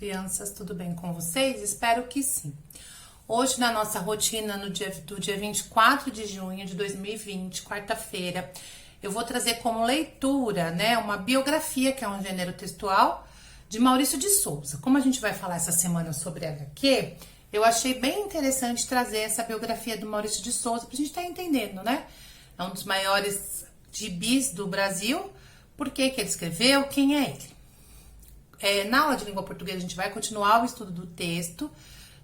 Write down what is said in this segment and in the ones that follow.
crianças, tudo bem com vocês? Espero que sim. Hoje, na nossa rotina, do dia 24 de junho de 2020, quarta-feira, eu vou trazer como leitura, né, uma biografia, que é um gênero textual, de Maurício de Souza. Como a gente vai falar essa semana sobre HQ, eu achei bem interessante trazer essa biografia do Maurício de Souza pra gente estar entendendo, né? É um dos maiores gibis do Brasil. Por que ele escreveu? Quem é ele? Na aula de língua portuguesa, a gente vai continuar o estudo do texto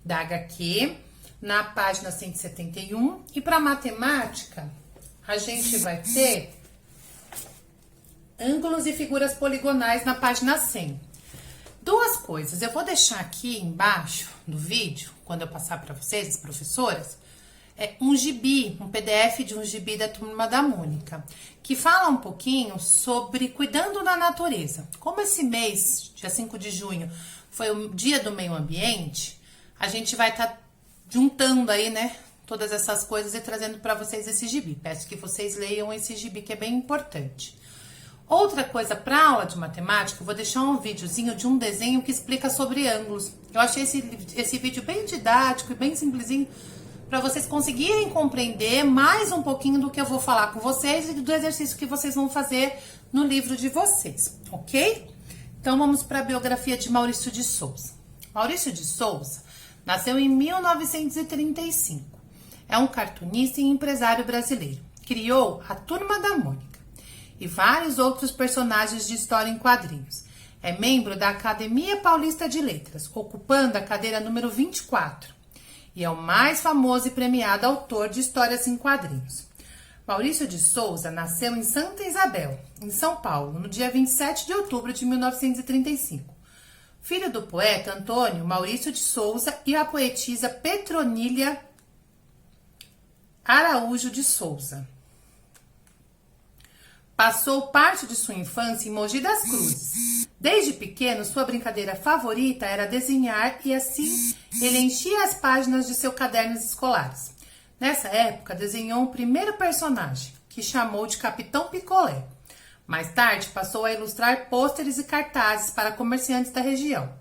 da HQ, na página 171. E para matemática, a gente vai ter ângulos e figuras poligonais na página 100. Duas coisas, eu vou deixar aqui embaixo do vídeo, quando eu passar para vocês, as professoras, um gibi, um PDF de um gibi da Turma da Mônica, que fala um pouquinho sobre cuidando da natureza. Como esse mês, dia 5 de junho, foi o dia do meio ambiente, a gente vai estar juntando aí, né, todas essas coisas e trazendo para vocês esse gibi. Peço que vocês leiam esse gibi, que é bem importante. Outra coisa, para aula de matemática, eu vou deixar um videozinho de um desenho que explica sobre ângulos. Eu achei esse vídeo bem didático e bem simplesinho, para vocês conseguirem compreender mais um pouquinho do que eu vou falar com vocês e do exercício que vocês vão fazer no livro de vocês, ok? Então vamos para a biografia de Maurício de Souza. Maurício de Souza nasceu em 1935. É um cartunista e empresário brasileiro. Criou a Turma da Mônica e vários outros personagens de história em quadrinhos. É membro da Academia Paulista de Letras, ocupando a cadeira número 24. E é o mais famoso e premiado autor de histórias em quadrinhos. Maurício de Souza nasceu em Santa Isabel, em São Paulo, no dia 27 de outubro de 1935. Filho do poeta Antônio Maurício de Souza e a poetisa Petronília Araújo de Souza. Passou parte de sua infância em Mogi das Cruzes. Desde pequeno, sua brincadeira favorita era desenhar e assim ele enchia as páginas de seus cadernos escolares. Nessa época, desenhou o primeiro personagem, que chamou de Capitão Picolé. Mais tarde, passou a ilustrar pôsteres e cartazes para comerciantes da região.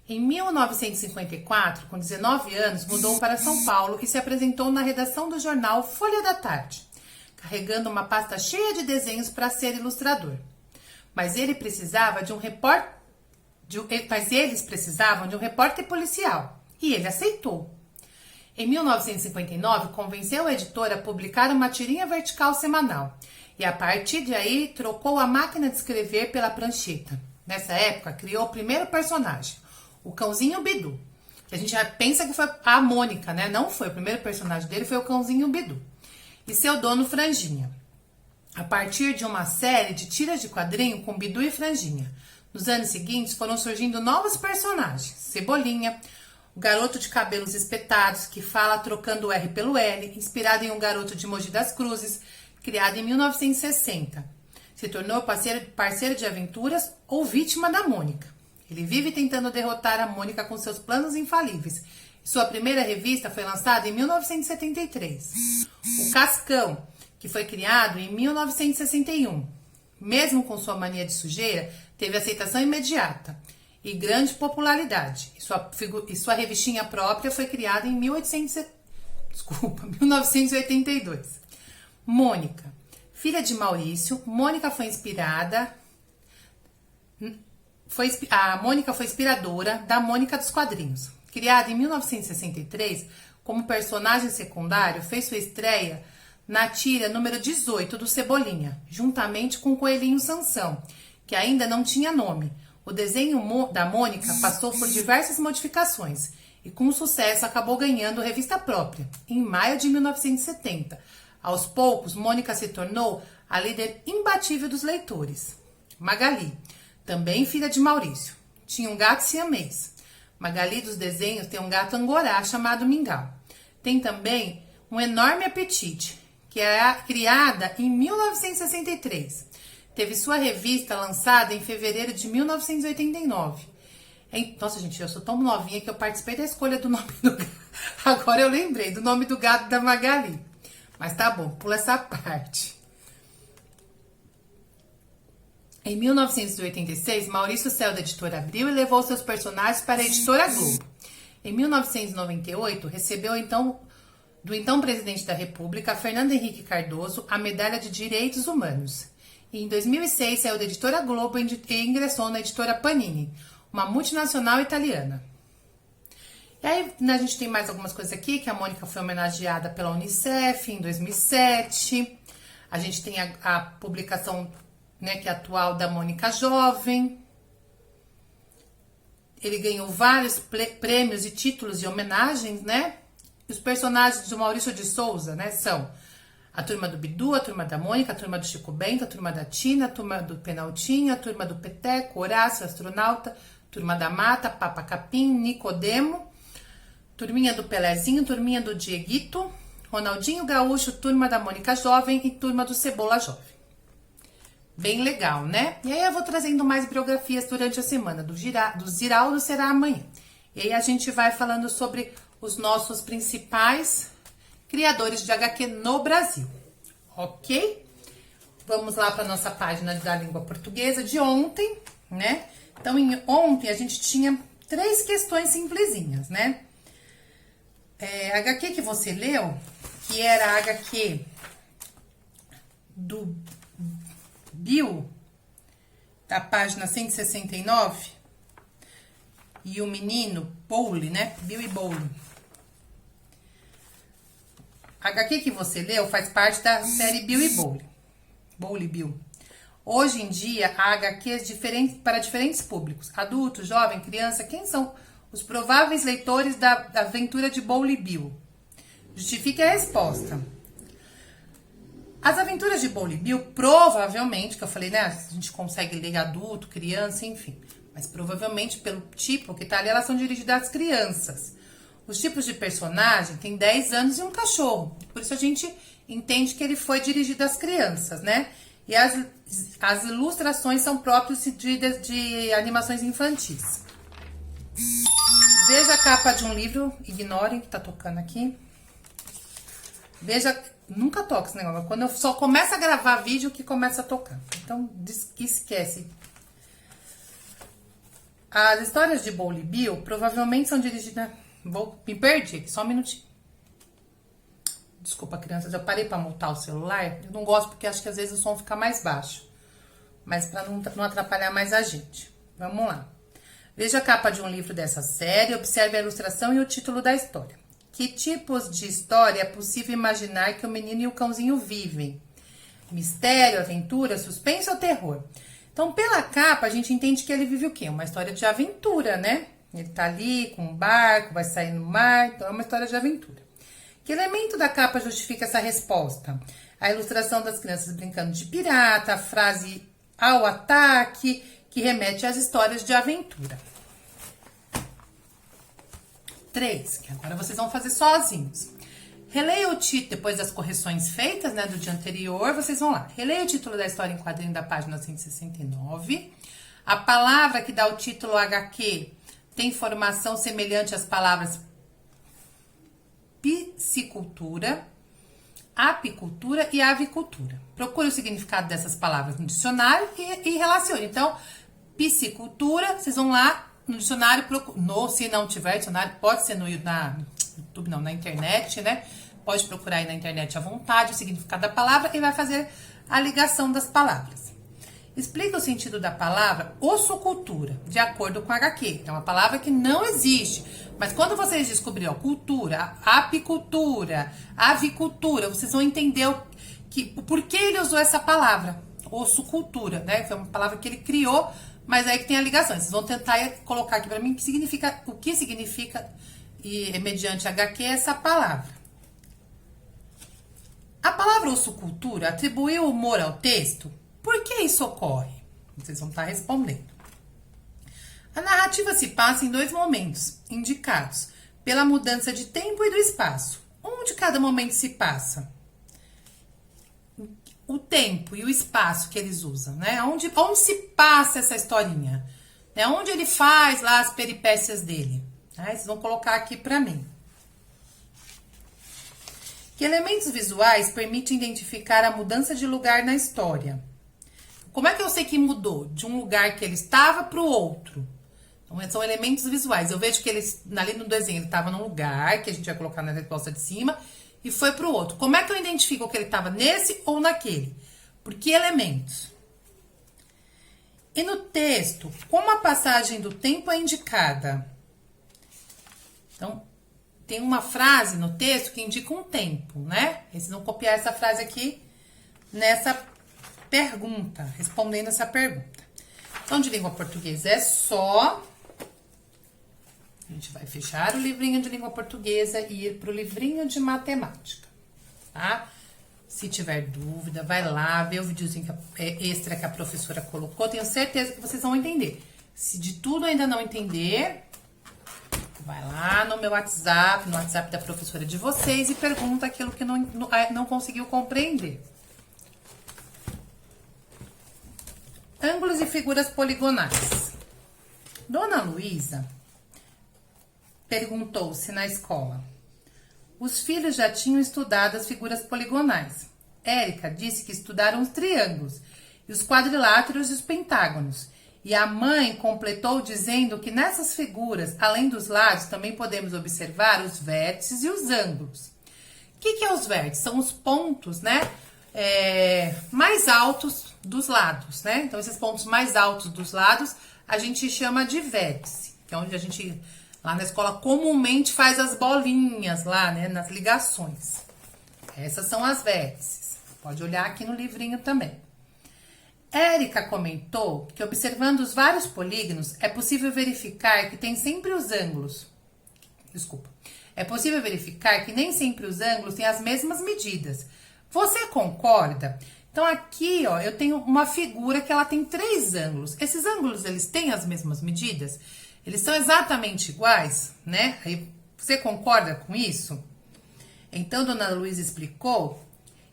Em 1954, com 19 anos, mudou para São Paulo e se apresentou na redação do jornal Folha da Tarde, carregando uma pasta cheia de desenhos para ser ilustrador. Mas eles precisavam de um repórter policial, e ele aceitou. Em 1959, convenceu o editor a publicar uma tirinha vertical semanal, e a partir de aí trocou a máquina de escrever pela prancheta. Nessa época, criou o primeiro personagem, o Cãozinho Bidu, que a gente já pensa que foi a Mônica, né? Não foi, o primeiro personagem dele foi o Cãozinho Bidu, e seu dono Franjinha, a partir de uma série de tiras de quadrinho com Bidu e Franjinha. Nos anos seguintes foram surgindo novos personagens, Cebolinha, o garoto de cabelos espetados, que fala trocando o R pelo L, inspirado em um garoto de Mogi das Cruzes, criado em 1960. Se tornou parceiro de aventuras ou vítima da Mônica. Ele vive tentando derrotar a Mônica com seus planos infalíveis. Sua primeira revista foi lançada em 1973. O Cascão, que foi criado em 1961. Mesmo com sua mania de sujeira, teve aceitação imediata e grande popularidade. E sua revistinha própria foi criada em 1982. Mônica, filha de Maurício, a Mônica foi inspiradora da Mônica dos quadrinhos. Criada em 1963 como personagem secundário, fez sua estreia na tira número 18 do Cebolinha, juntamente com o Coelhinho Sansão, que ainda não tinha nome. O desenho da Mônica passou por diversas modificações e, com sucesso, acabou ganhando revista própria, em maio de 1970. Aos poucos, Mônica se tornou a líder imbatível dos leitores. Magali, também filha de Maurício, tinha um gato siamês. Magali dos desenhos tem um gato angorá chamado Mingau. Tem também um enorme apetite, que é criada em 1963. Teve sua revista lançada em fevereiro de 1989. Nossa, gente, eu sou tão novinha que eu participei da escolha do nome do gato. Agora eu lembrei do nome do gato da Magali. Mas tá bom, pula essa parte. Em 1986, Maurício saiu da editora Abril e levou seus personagens para a editora Globo. Em 1998, recebeu do então presidente da República, Fernando Henrique Cardoso, a Medalha de Direitos Humanos. E em 2006, saiu da editora Globo e ingressou na editora Panini, uma multinacional italiana. E aí, a gente tem mais algumas coisas aqui, que a Mônica foi homenageada pela Unicef em 2007. A gente tem a publicação, né, que é atual da Mônica Jovem. Ele ganhou vários prêmios e títulos de homenagens, né? Os personagens do Maurício de Souza, né, são a turma do Bidu, a turma da Mônica, a turma do Chico Bento, a turma da Tina, a turma do Penaltinho, a turma do Peteco, Horácio, Astronauta, turma da Mata, Papa Capim, Nicodemo, turminha do Pelezinho, turminha do Dieguito, Ronaldinho Gaúcho, turma da Mônica Jovem e turma do Cebola Jovem. Bem legal, né? E aí eu vou trazendo mais biografias durante a semana. Do Ziraldo será amanhã. E aí a gente vai falando sobre os nossos principais criadores de HQ no Brasil. Ok? Vamos lá para nossa página da língua portuguesa de ontem, né? Então, ontem a gente tinha 3 questões simplesinhas, né? A HQ que você leu, que era a HQ do Bill, da página 169, e o menino Bowley, né? Bill e Bowley. A HQ que você leu faz parte da série Bill e Bowley. Bowley Bill. Hoje em dia, há HQs para diferentes públicos. Adulto, jovem, criança. Quem são os prováveis leitores da aventura de Bowley Bill? Justifique a resposta. As aventuras de Bowley Bill, provavelmente, que eu falei, né? A gente consegue ler adulto, criança, enfim. Mas provavelmente, pelo tipo que tá ali, elas são dirigidas às crianças. Os tipos de personagem tem 10 anos e um cachorro. Por isso a gente entende que ele foi dirigido às crianças, né? E as ilustrações são próprias de animações infantis. Veja a capa de um livro, ignorem que tá tocando aqui. Veja, nunca toca esse negócio, quando eu só começo a gravar vídeo que começa a tocar. Então, esquece. As histórias de Bowley Bill provavelmente são dirigidas... Me perdi aqui, só um minutinho. Desculpa, crianças, eu parei pra mutar o celular. Eu não gosto porque acho que às vezes o som fica mais baixo. Mas pra não atrapalhar mais a gente. Vamos lá. Veja a capa de um livro dessa série, observe a ilustração e o título da história. Que tipos de história é possível imaginar que o menino e o cãozinho vivem? Mistério, aventura, suspense ou terror? Então, pela capa, a gente entende que ele vive o quê? Uma história de aventura, né? Ele tá ali com um barco, vai sair no mar, então é uma história de aventura. Que elemento da capa justifica essa resposta? A ilustração das crianças brincando de pirata, a frase ao ataque, que remete às histórias de aventura. 3, que agora vocês vão fazer sozinhos. Releia o título, depois das correções feitas, né, do dia anterior, vocês vão lá. Releia o título da história em quadrinho da página 169. A palavra que dá o título HQ tem formação semelhante às palavras piscicultura, apicultura e avicultura. Procure o significado dessas palavras no dicionário e relacione. Então, piscicultura, vocês vão lá no dicionário, se não tiver dicionário, pode ser no YouTube, não, na internet, né? Pode procurar aí na internet à vontade o significado da palavra e vai fazer a ligação das palavras. Explica o sentido da palavra ossocultura, de acordo com a HQ. É uma palavra que não existe. Mas quando vocês descobrirem a cultura, a apicultura, a avicultura, vocês vão entender por que ele usou essa palavra, ossocultura, né? Foi uma palavra que ele criou, mas aí que tem a ligação. Vocês vão tentar colocar aqui para mim o que significa, e mediante HQ, essa palavra. A palavra ossocultura atribuiu humor ao texto? Por que isso ocorre? Vocês vão estar respondendo. A narrativa se passa em 2 momentos, indicados pela mudança de tempo e do espaço. Onde cada momento se passa? O tempo e o espaço que eles usam, né? Onde se passa essa historinha? Né? Onde ele faz lá as peripécias dele? Né? Vocês vão colocar aqui para mim. Que elementos visuais permitem identificar a mudança de lugar na história? como é que eu sei que mudou de um lugar que ele estava para o outro? Então, são elementos visuais. Eu vejo que ele, ali no desenho, ele estava num lugar, que a gente vai colocar na resposta de cima, e foi para o outro. Como é que eu identifico que ele estava nesse ou naquele? Por que elementos? E no texto, como a passagem do tempo é indicada? Então, tem uma frase no texto que indica um tempo, né? Vocês vão copiar essa frase aqui nessa pergunta, respondendo essa pergunta. Então, de língua portuguesa é só... A gente vai fechar o livrinho de língua portuguesa e ir para o livrinho de matemática, tá? Se tiver dúvida, vai lá, vê o videozinho extra que a professora colocou. Tenho certeza que vocês vão entender. Se de tudo ainda não entender, vai lá no meu WhatsApp, no WhatsApp da professora de vocês e pergunta aquilo que não conseguiu compreender. Ângulos e figuras poligonais. Dona Luísa perguntou-se na escola. Os filhos já tinham estudado as figuras poligonais. Érica disse que estudaram os triângulos, e os quadriláteros e os pentágonos. E a mãe completou dizendo que nessas figuras, além dos lados, também podemos observar os vértices e os ângulos. O que é os vértices? São os pontos, né? Mais altos dos lados, né? Então, esses pontos mais altos dos lados, a gente chama de vértice. Que é onde a gente... Lá na escola, comumente faz as bolinhas lá, né, nas ligações. Essas são as vértices. Pode olhar aqui no livrinho também. Érica comentou que, observando os vários polígonos, é possível verificar que tem sempre os ângulos. Desculpa. É possível verificar que nem sempre os ângulos têm as mesmas medidas. Você concorda? Então, aqui, ó, eu tenho uma figura que ela tem 3 ângulos. Esses ângulos, eles têm as mesmas medidas? Eles são exatamente iguais, né? Aí, você concorda com isso? Então, Dona Luísa explicou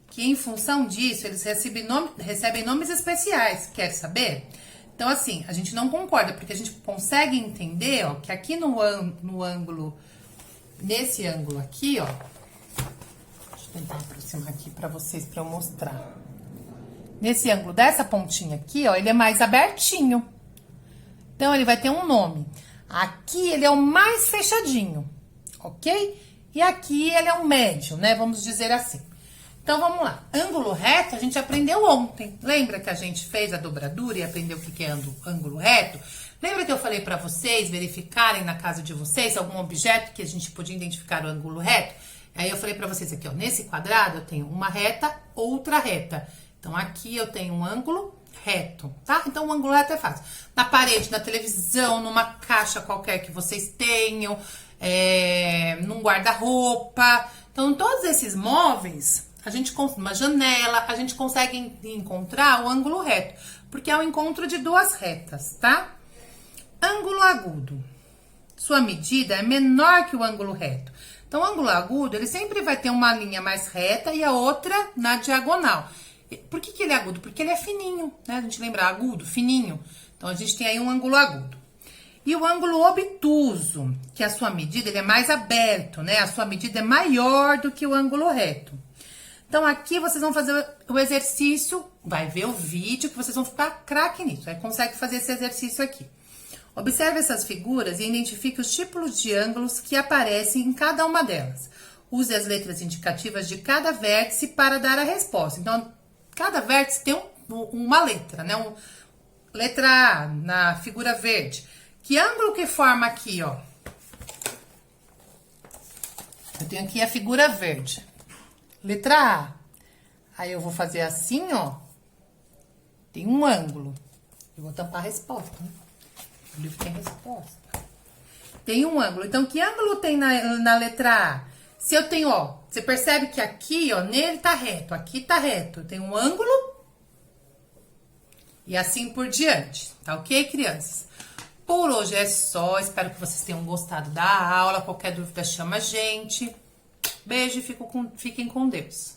que, em função disso, eles recebem nomes especiais. Quer saber? Então, assim, a gente não concorda, porque a gente consegue entender, ó, que aqui no ângulo, nesse ângulo aqui, ó, deixa eu tentar aproximar aqui pra vocês, pra eu mostrar. Nesse ângulo dessa pontinha aqui, ó, ele é mais abertinho. Então, ele vai ter um nome. Aqui, ele é o mais fechadinho, ok? E aqui, ele é o médio, né? Vamos dizer assim. Então, vamos lá. Ângulo reto, a gente aprendeu ontem. Lembra que a gente fez a dobradura e aprendeu o que é ângulo reto? Lembra que eu falei para vocês verificarem na casa de vocês algum objeto que a gente podia identificar o ângulo reto? Aí, eu falei para vocês aqui, ó. Nesse quadrado, eu tenho uma reta, outra reta. Então, aqui eu tenho um ângulo reto, tá? Então, o ângulo reto é fácil. Na parede, na televisão, numa caixa qualquer que vocês tenham, num guarda-roupa. Então, todos esses móveis, uma janela, a gente consegue encontrar o ângulo reto, porque é o encontro de 2 retas, tá? Ângulo agudo. Sua medida é menor que o ângulo reto. Então, o ângulo agudo, ele sempre vai ter uma linha mais reta e a outra na diagonal. Por que ele é agudo? Porque ele é fininho, né? A gente lembra agudo, fininho. Então, a gente tem aí um ângulo agudo. E o ângulo obtuso, que a sua medida ele é mais aberto, né? A sua medida é maior do que o ângulo reto. Então, aqui vocês vão fazer o exercício, vai ver o vídeo que vocês vão ficar craque nisso. Aí, consegue fazer esse exercício aqui. Observe essas figuras e identifique os tipos de ângulos que aparecem em cada uma delas. Use as letras indicativas de cada vértice para dar a resposta. Então, cada vértice tem uma letra, né? Letra A, na figura verde. Que ângulo que forma aqui, ó? Eu tenho aqui a figura verde. Letra A. Aí, eu vou fazer assim, ó. Tem um ângulo. Eu vou tampar a resposta, né? O livro tem resposta. Tem um ângulo. Então, que ângulo tem na letra A? Se eu tenho, ó, você percebe que aqui, ó, nele tá reto, aqui tá reto. Tem um ângulo e assim por diante. Tá ok, crianças? Por hoje é só. Espero que vocês tenham gostado da aula. Qualquer dúvida, chama a gente. Beijo e fiquem com Deus.